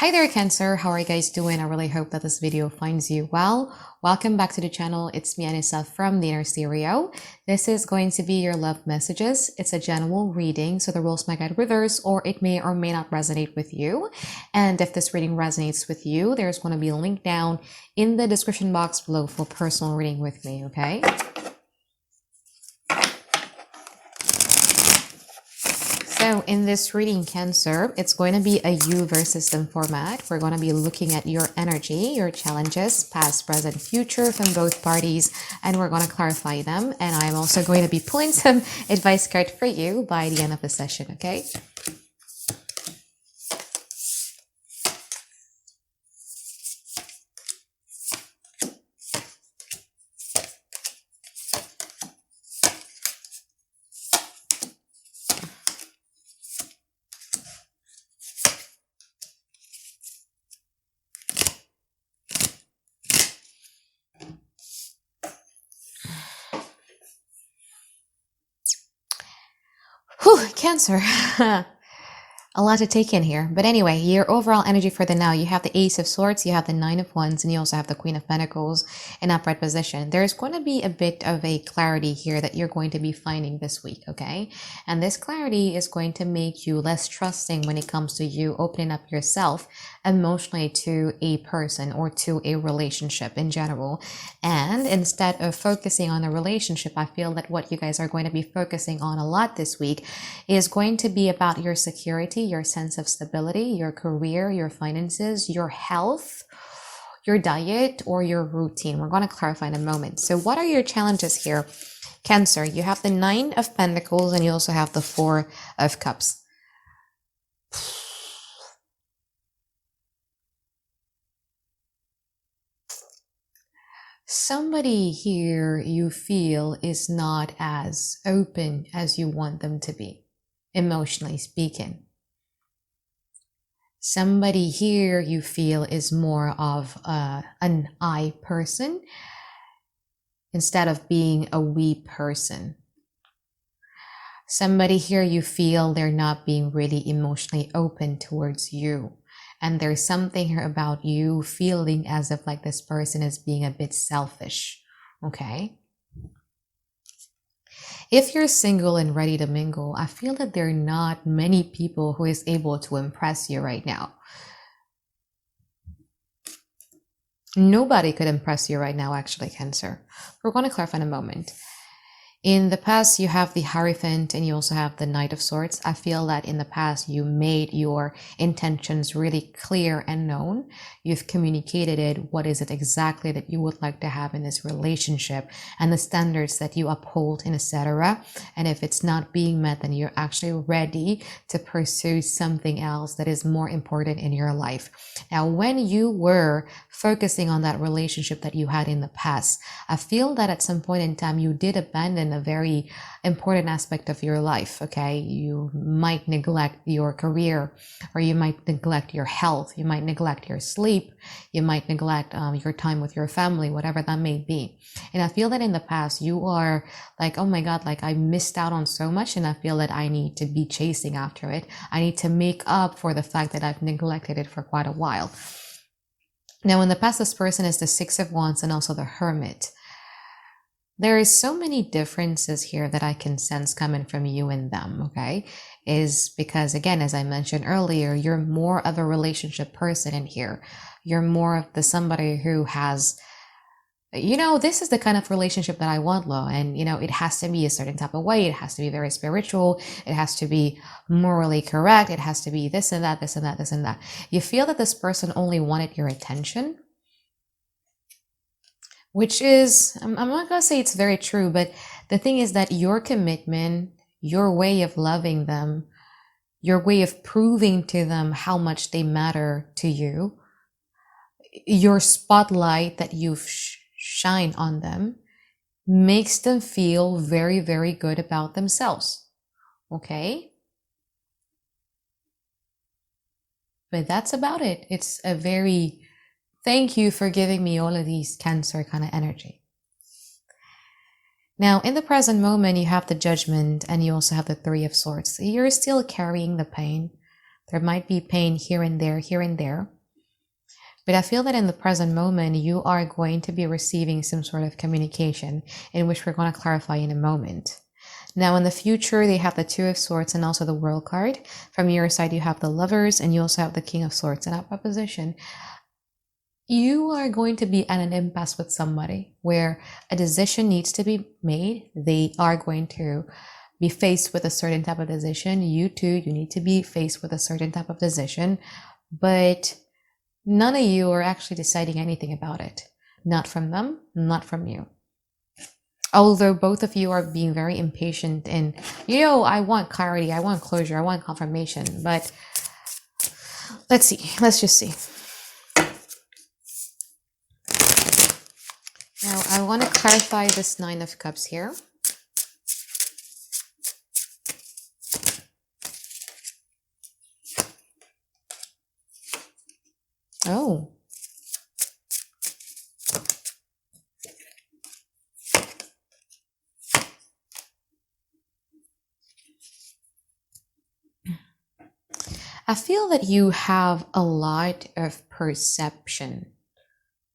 Hi there, Cancer. How are you guys doing? I really hope that this video finds you well. Welcome back to the channel. It's me, Anisa from the Inner Stereo. This is going to be your love messages. It's a general reading, so the rules might get reversed or it may or may not resonate with you. And if this reading resonates with you, there's going to be a link down in the description box below for personal reading with me, okay? So in this reading, Cancer, it's going to be a you versus them format. We're going to be looking at your energy, your challenges, past, present, future from both parties, and we're going to clarify them. And I'm also going to be pulling some advice card for you by the end of the session, okay? Whew, Cancer. A lot to take in here. But anyway, your overall energy for the now, you have the Ace of Swords, you have the Nine of Wands, and you also have the Queen of Pentacles in upright position. There's going to be a bit of a clarity here that you're going to be finding this week, okay? And this clarity is going to make you less trusting when it comes to you opening up yourself emotionally to a person or to a relationship in general. And instead of focusing on a relationship, I feel that what you guys are going to be focusing on a lot this week is going to be about your security, your sense of stability, your career, your finances, your health, your diet, or your routine. We're going to clarify in a moment. So what are your challenges here, Cancer? You have the Nine of Pentacles and you also have the Four of Cups. Somebody here you feel is not as open as you want them to be, emotionally speaking. Somebody here you feel is more of an I person instead of being a we person. Somebody here you feel they're not being really emotionally open towards you. And there's something here about you feeling as if like this person is being a bit selfish, okay? If you're single and ready to mingle, I feel that there are not many people who is able to impress you right now. Nobody could impress you right now, actually, Cancer. We're going to clarify in a moment. In the past, you have the Hierophant and you also have the Knight of Swords. I feel that in the past, you made your intentions really clear and known. You've communicated it. What is it exactly that you would like to have in this relationship and the standards that you uphold and etc. And if it's not being met, then you're actually ready to pursue something else that is more important in your life. Now, when you were focusing on that relationship that you had in the past, I feel that at some point in time, you did abandon a very important aspect of your life, okay? You might neglect your career, or you might neglect your health, you might neglect your sleep, you might neglect your time with your family, whatever that may be. And I feel that in the past, you are like, oh my God, like I missed out on so much and I feel that I need to be chasing after it. I need to make up for the fact that I've neglected it for quite a while. Now, in the past, this person is the Six of Wands and also the Hermit. There is so many differences here that I can sense coming from you and them, okay? Is because, again, as I mentioned earlier, you're more of a relationship person in here. You're more of the somebody who has, you know, this is the kind of relationship that I want, Lo. And, you know, it has to be a certain type of way. It has to be very spiritual. It has to be morally correct. It has to be this and that, this and that, this and that. You feel that this person only wanted your attention, which is, I'm not going to say it's very true, but the thing is that your commitment, your way of loving them, your way of proving to them how much they matter to you, your spotlight that you've shine on them makes them feel very, very good about themselves. Okay? But that's about it. It's a very thank you for giving me all of these Cancer kind of energy. Now, in the present moment, you have the Judgment and you also have the Three of Swords. So you're still carrying the pain. There might be pain here and there, here and there. But I feel that in the present moment, you are going to be receiving some sort of communication, in which we're going to clarify in a moment. Now, in the future, they have the Two of Swords and also the World card. From your side, you have the Lovers, and you also have the King of Swords. In that proposition, you are going to be at an impasse with somebody where a decision needs to be made. They are going to be faced with a certain type of decision. You too, you need to be faced with a certain type of decision, but none of you are actually deciding anything about it. Not from them, not from you. Although both of you are being very impatient and, I want clarity, I want closure, I want confirmation. But let's see. Let's just see. Now, I want to clarify this Nine of Cups here. Oh. I feel that you have a lot of perception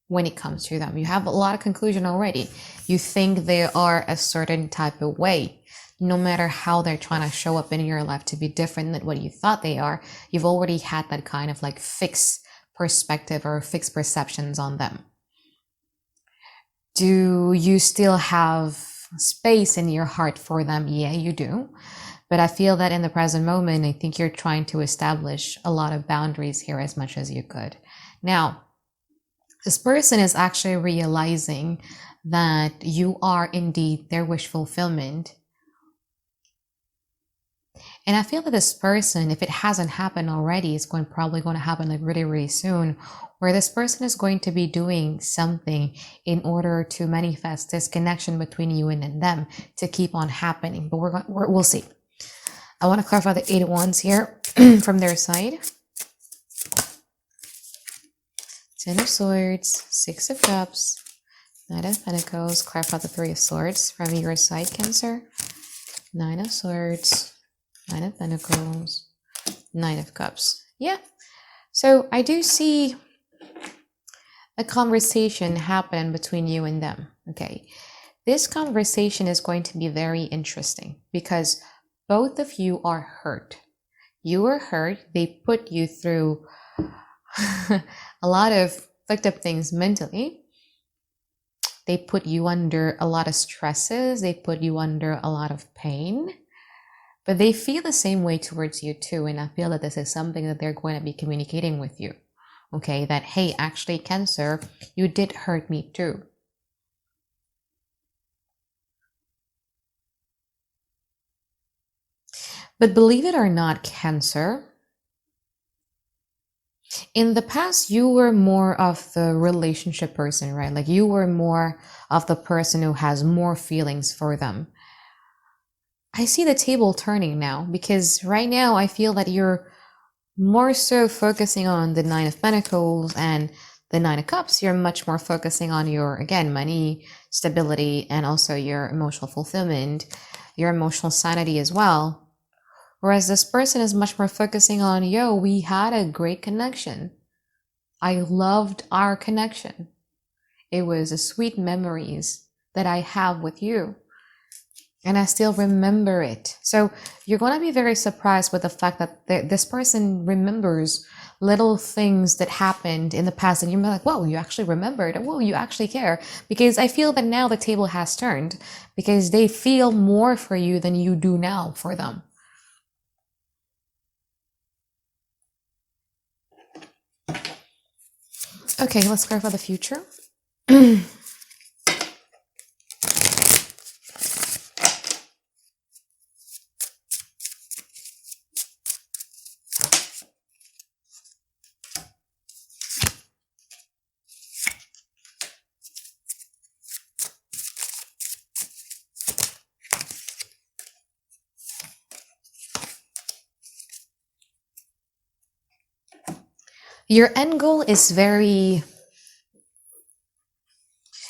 when it comes to them. You have a lot of conclusion already. You think they are a certain type of way. No matter how they're trying to show up in your life to be different than what you thought they are, you've already had that kind of like fixed perspective or fixed perceptions on them. Do you still have space in your heart for them? Yeah, you do. But I feel that in the present moment, I think you're trying to establish a lot of boundaries here as much as you could. Now, this person is actually realizing that you are indeed their wish fulfillment. And I feel that this person, if it hasn't happened already, it's probably going to happen like really, really soon, where this person is going to be doing something in order to manifest this connection between you and them to keep on happening. But we'll see. I want to clarify the Eight of Wands here from their side. Ten of Swords, Six of Cups, Knight of Pentacles. Clarify the Three of Swords from your side, Cancer. Nine of Swords, Nine of Pentacles, Nine of Cups. Yeah. So I do see a conversation happen between you and them. Okay. This conversation is going to be very interesting because both of you are hurt. You were hurt. They put you through a lot of fucked up things mentally. They put you under a lot of stresses. They put you under a lot of pain. But they feel the same way towards you too. And I feel that this is something that they're going to be communicating with you. Okay, that, hey, actually, Cancer, you did hurt me too. But believe it or not, Cancer, in the past, you were more of the relationship person, right? Like you were more of the person who has more feelings for them. I see the table turning now because right now I feel that you're more so focusing on the Nine of Pentacles and the Nine of Cups. You're much more focusing on your, again, money, stability, and also your emotional fulfillment, your emotional sanity as well. Whereas this person is much more focusing on, we had a great connection. I loved our connection. It was a sweet memories that I have with you. And I still remember it. So you're going to be very surprised with the fact that this person remembers little things that happened in the past. And you're like, whoa, you actually remembered. Whoa, you actually care. Because I feel that now the table has turned. Because they feel more for you than you do now for them. Okay, let's clarify the future. Your end goal is very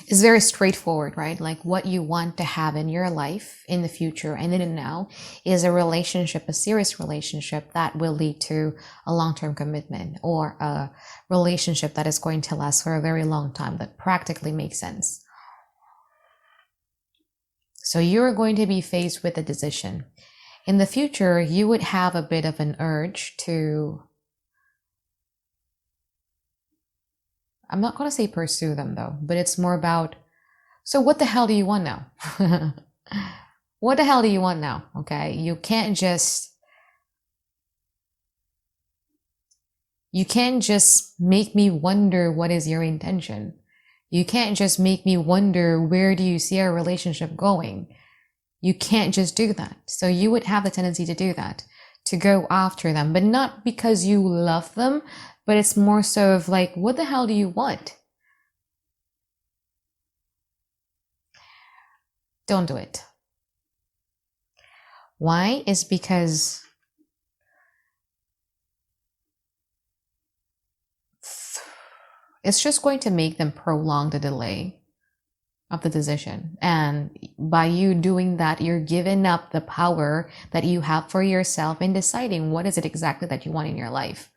is very straightforward, right? Like what you want to have in your life in the future and in and now is a relationship, a serious relationship that will lead to a long-term commitment, or a relationship that is going to last for a very long time, that practically makes sense. So you're going to be faced with a decision. In the future, you would have a bit of an urge to, I'm not going to say pursue them though, but it's more about, so what the hell do you want now? What the hell do you want now? Okay. You can't just make me wonder what is your intention. You can't just make me wonder where do you see our relationship going. You can't just do that. So you would have the tendency to do that, to go after them, but not because you love them, but it's more so of like, what the hell do you want? Don't do it. Why? Is because it's just going to make them prolong the delay of the decision. And by you doing that, you're giving up the power that you have for yourself in deciding what is it exactly that you want in your life.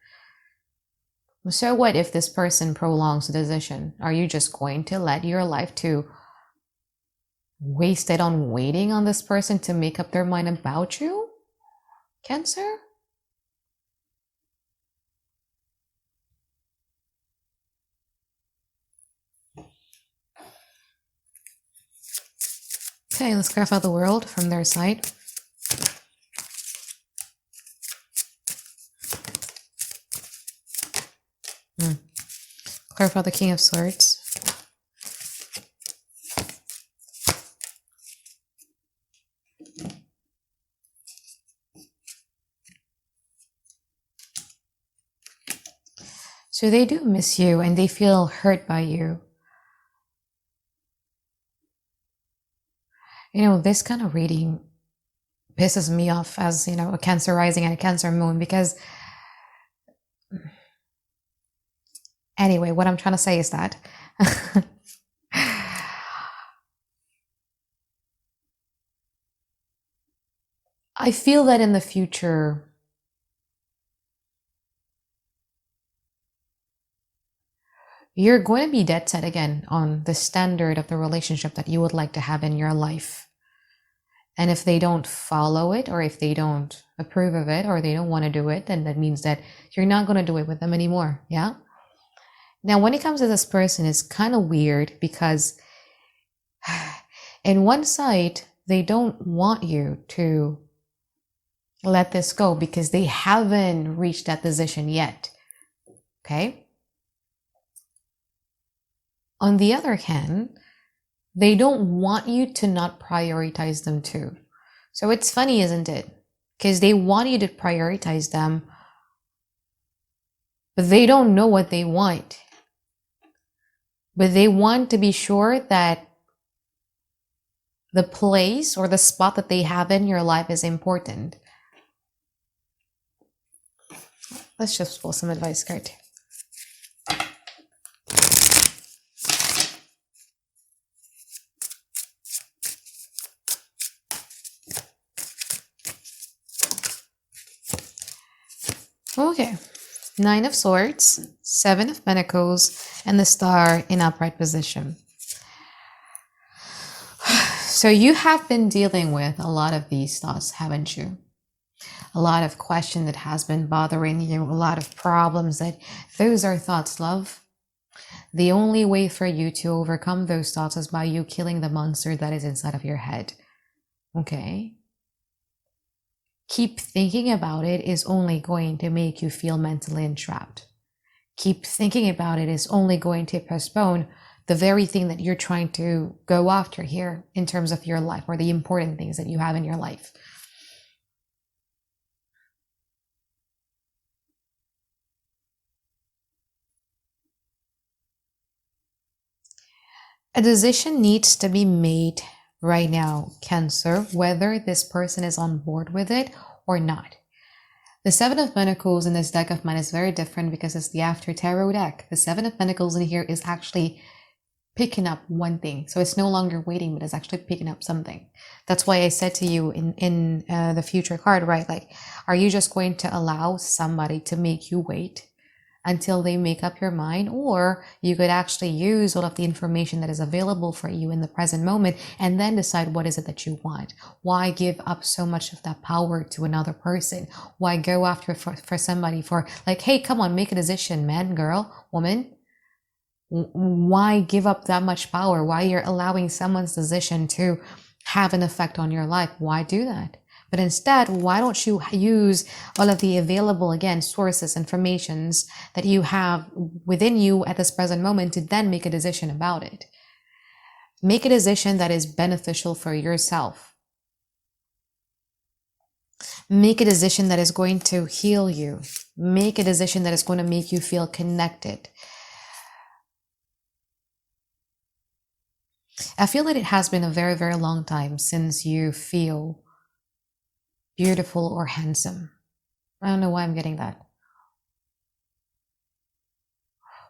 So what if this person prolongs the decision? Are you just going to let your life to waste it on waiting on this person to make up their mind about you, Cancer? Okay, let's graph out the world from their side. Clarify the King of Swords. So they do miss you and they feel hurt by you. You know, this kind of reading pisses me off as, you know, a Cancer rising and a Cancer moon, because anyway, what I'm trying to say is that I feel that in the future, you're going to be dead set again on the standard of the relationship that you would like to have in your life. And if they don't follow it, or if they don't approve of it, or they don't want to do it, then that means that you're not going to do it with them anymore. Yeah. Now, when it comes to this person, it's kind of weird because in one side, they don't want you to let this go because they haven't reached that position yet. Okay. On the other hand, they don't want you to not prioritize them too. So it's funny, isn't it? Because they want you to prioritize them, but they don't know what they want. But they want to be sure that the place or the spot that they have in your life is important. Let's just pull some advice card. Okay, 9 of Swords, 7 of Pentacles, and the Star in upright position. So you have been dealing with a lot of these thoughts, haven't you? A lot of question that has been bothering you, a lot of problems those are thoughts, love. The only way for you to overcome those thoughts is by you killing the monster that is inside of your head. Okay? Keep thinking about it is only going to make you feel mentally entrapped. Keep thinking about it is only going to postpone the very thing that you're trying to go after here in terms of your life, or the important things that you have in your life. A decision needs to be made right now, Cancer, whether this person is on board with it or not. The 7 of Pentacles in this deck of mine is very different because it's the After Tarot deck. The 7 of Pentacles in here is actually picking up one thing. So it's no longer waiting, but it's actually picking up something. That's why I said to you in the future card, right? Like, are you just going to allow somebody to make you wait until they make up your mind? Or you could actually use all of the information that is available for you in the present moment and then decide what is it that you want. Why give up so much of that power to another person? Why go after for somebody for like, hey, come on, make a decision, man, girl, woman. Why give up that much power? Why you're allowing someone's decision to have an effect on your life? Why do that? But instead, why don't you use all of the available, again, sources, informations that you have within you at this present moment to then make a decision about it? Make a decision that is beneficial for yourself. Make a decision that is going to heal you. Make a decision that is going to make you feel connected. I feel that it has been a very, very long time since you feel beautiful or handsome. I don't know why I'm getting that.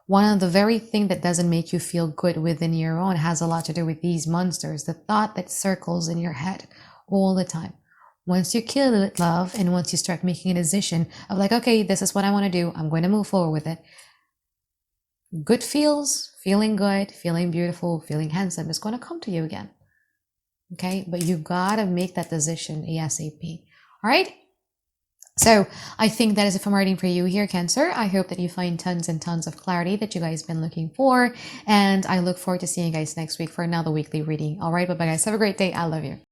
One of the very thing that doesn't make you feel good within your own has a lot to do with these monsters, the thought that circles in your head all the time. Once you kill it, love, and once you start making a decision of like, okay, this is what I want to do, I'm going to move forward with it. Good feeling good, feeling beautiful, feeling handsome is going to come to you again. Okay, but you gotta make that decision ASAP. All right. So I think that is it from reading for you here, Cancer. I hope that you find tons and tons of clarity that you guys been looking for. And I look forward to seeing you guys next week for another weekly reading. All right. Bye-bye, guys. Have a great day. I love you.